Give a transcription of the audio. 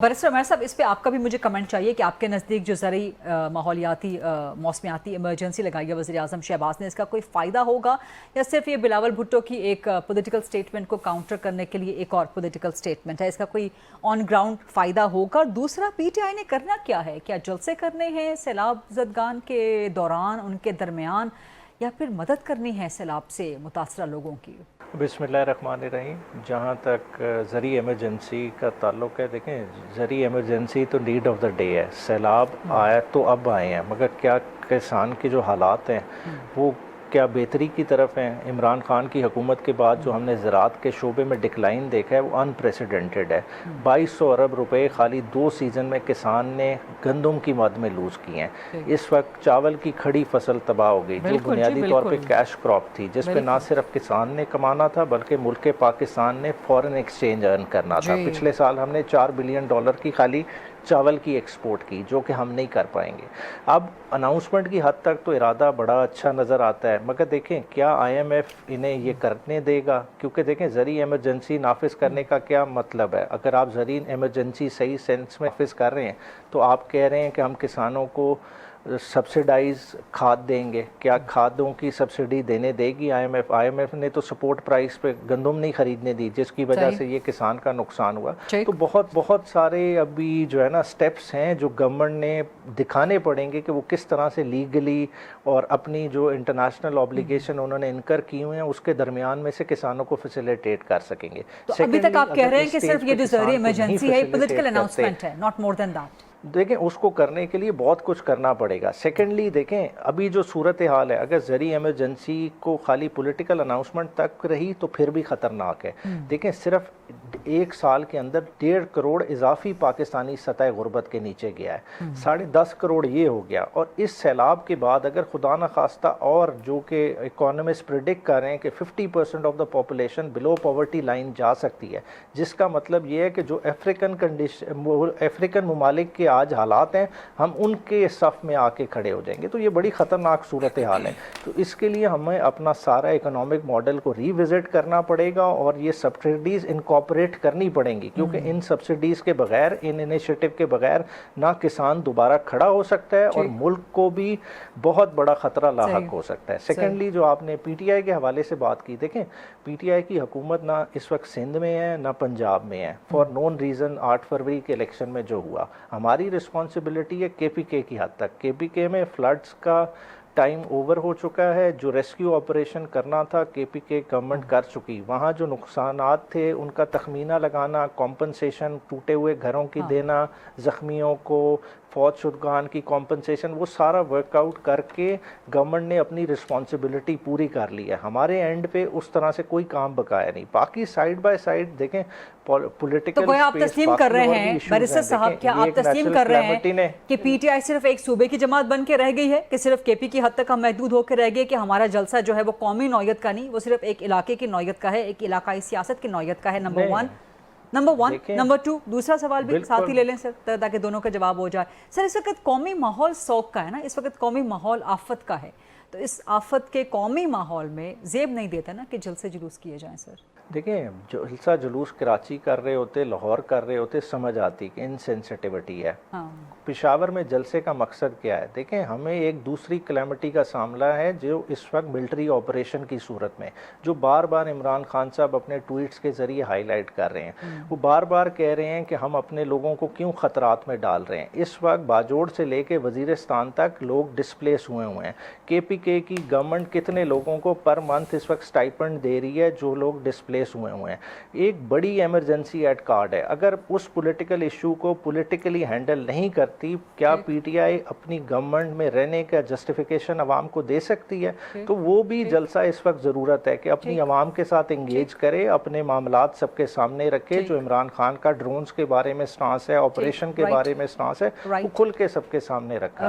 Barrister Umair साहब, इस पे आपका भी मुझे कमेंट चाहिए कि आपके नज़दीक जो ज़रूरी माहौलियाती मौसमियाती इमरजेंसी लगाई है वज़ीर आज़म शहबाज ने, इसका कोई फ़ायदा होगा या सिर्फ ये बिलावल भुट्टो की एक पॉलिटिकल स्टेटमेंट को काउंटर करने के लिए एक और पॉलिटिकल स्टेटमेंट है? इसका कोई ऑन ग्राउंड फ़ायदा होगा? दूसरा, PTI ने करना क्या है? क्या जलसे करने हैं सैलाब ज़दगान के दौरान, उनके दरमियान, या फिर मदद करनी है सैलाब से मुतासरा लोगों की? बिस्मिल्लाहिर्रहमानिर्रहीम। जहाँ तक ज़री एमरजेंसी का ताल्लुक़ है, देखें, ज़री एमरजेंसी तो नीड ऑफ द डे है। सैलाब आया तो अब आए हैं, मगर क्या किसान के जो हालात हैं वो क्या बेहतरी की तरफ हैं? इमरान खान की हुकूमत के बाद जो हमने ज़राअत के शोबे में डिक्लाइन देखा है वो अनप्रेसिडेंटेड है। 2200 अरब रुपए खाली 2 सीज़न में किसान ने गंदम की मद में लूज़ किए हैं। इस वक्त चावल की खड़ी फसल तबाह हो गई, जो बुनियादी तौर पे कैश क्रॉप थी, जिस पे ना सिर्फ किसान ने कमाना था बल्कि मुल्क पाकिस्तान ने फॉरेन एक्सचेंज अर्न करना था। पिछले साल हमने $4 बिलियन की खाली चावल की एक्सपोर्ट की, जो कि हम नहीं कर पाएंगे। अब अनाउंसमेंट की हद तक तो इरादा बड़ा अच्छा नज़र आता है, मगर देखें क्या IMF इन्हें ये करने देगा? क्योंकि देखें, ज़री एमरजेंसी नाफिज करने का क्या मतलब है? अगर आप ज़री एमरजेंसी सही सेंस में नाफिज कर रहे हैं तो आप कह रहे हैं कि हम किसानों को सब्सिडाइज खाद देंगे। क्या खादों की सब्सिडी देने देगी IMF ने तो सपोर्ट प्राइस पे गंदम नहीं खरीदने दी, जिसकी वजह से ये किसान का नुकसान हुआ। तो बहुत सारे अभी जो है ना स्टेप्स हैं जो गवर्नमेंट ने दिखाने पड़ेंगे कि वो किस तरह से लीगली और अपनी जो इंटरनेशनल ऑब्लिगेशन उन्होंने इनकर की हुए हैं उसके दरमियान में से किसानों को फैसिलिटेट कर सकेंगे। तो अभी तक आप कह रहे हैं कि सिर्फ ये जो ज़रूरी इमरजेंसी है पॉलिटिकल अनाउंसमेंट है, नॉट मोर देन दैट। देखें, उसको करने के लिए बहुत कुछ करना पड़ेगा। सेकेंडली देखें, अभी जो सूरत हाल है, अगर ज़री एमरजेंसी को खाली पॉलिटिकल अनाउंसमेंट तक रही तो फिर भी ख़तरनाक है। देखें, सिर्फ 1 साल के अंदर 1.5 करोड़ इजाफी पाकिस्तानी सतह गुर्बत के नीचे गया है। 10.5 करोड़ ये हो गया, और इस सैलाब के बाद अगर खुदा न खास्ता, और जो कि इकोनॉमिस्ट प्रिडिक्ट कर रहे हैं कि 50% of the population below poverty line जा सकती है, जिसका मतलब ये है कि जो अफ्रीकन ममालिक के आज हालात हैं हम उनके सफ़ में आके खड़े हो जाएंगे। तो ये बड़ी ख़तरनाक सूरत हाल है। तो इसके लिए हमें अपना सारा इकोनॉमिक मॉडल को रिविज़िट करना पड़ेगा और ये सब्सिडीज़ इनकॉर्पोरेट करनी पड़ेंगी, क्योंकि इन सब्सिडीज़ के बगैर, इन इनिशिएटिव के बगैर ना किसान दोबारा खड़ा हो सकता है और मुल्क को भी बहुत बड़ा ख़तरा लाहक हो सकता है। सेकेंडली, जो आपने PTI के हवाले से बात की, देखें, PTI की हुकूमत ना इस वक्त सिंध में है ना पंजाब में है, फॉर नोन रीज़न। 8 फरवरी के इलेक्शन में जो हुआ, हमारी रिस्पॉन्सिबिलिटी है KPK की हद तक। KPK में फ्लड्स का टाइम ओवर हो चुका है। जो रेस्क्यू ऑपरेशन करना था KPK गवर्नमेंट कर चुकी। वहाँ जो नुकसानात थे उनका तखमीना लगाना, कॉम्पनसेशन, टूटे हुए घरों की देना, ज़ख्मियों को फौज शुदगान की कॉम्पनसेशन, वो सारा वर्कआउट करके गवर्नमेंट ने अपनी रिस्पॉन्सिबिलिटी पूरी कर ली है। हमारे एंड पे उस तरह से कोई काम बकाया नहीं। बाकी साइड बाय साइड देखें, पॉलिटिकल तो आप तस्लीम कर रहे हैं बैरिस्टर साहब, क्या आप तस्लीम कर रहे हैं कि PTI सिर्फ एक सूबे की जमात बन के रह गई है, कि सिर्फ KP की हद तक हम महदूद होकर रह गए, कि हमारा जलसा जो है वो कौमी नौयत का नहीं, वो सिर्फ एक इलाके की नौयत का है, एक इलाकाई सियासत की नौयत का है? Number one. नंबर 2, दूसरा सवाल भी साथ ही ले लें सर, ताकि दोनों का जवाब हो जाए। सर, इस वक्त कौमी माहौल शौक का है ना, इस वक्त कौमी माहौल आफत का है, तो इस आफत के कौमी माहौल में जेब नहीं देता ना कि जलसे जुलूस किए जाएं? सर देखिए, जलसा जुलूस कराची कर रहे होते, लाहौर कर रहे होते, समझ आती कि इनसेंसिटिविटी है। पेशावर में जलसे का मकसद क्या है? देखें, हमें एक दूसरी कैलेमिटी का सामना है जो इस वक्त मिलिट्री ऑपरेशन की सूरत में, जो बार बार इमरान खान साहब अपने ट्वीट्स के ज़रिए हाईलाइट कर रहे हैं। वो बार बार कह रहे हैं कि हम अपने लोगों को क्यों ख़तरात में डाल रहे हैं। इस वक्त बाजोड़ से लेके वज़ीरिस्तान तक लोग डिस्प्लेस हुए हैं। KPK की गवर्नमेंट कितने लोगों को पर मंथ इस वक्त स्टाइपेंड दे रही है जो लोग डिस्प्लेस हुए हैं? एक बड़ी एमरजेंसी एट कार्ड है। अगर उस पॉलिटिकल इशू को पॉलिटिकली हैंडल नहीं करती, क्या PTI अपनी गवर्नमेंट में रहने का जस्टिफिकेशन अवाम को दे सकती है? तो वो भी जलसा इस वक्त ज़रूरत है कि अपनी अवाम के साथ इंगेज करे, अपने मामलात सबके सामने रखे। जो इमरान खान का ड्रोन्स के बारे में स्टांस है, ऑपरेशन के बारे में स्टांस है, वो खुल के सबके सामने रखा।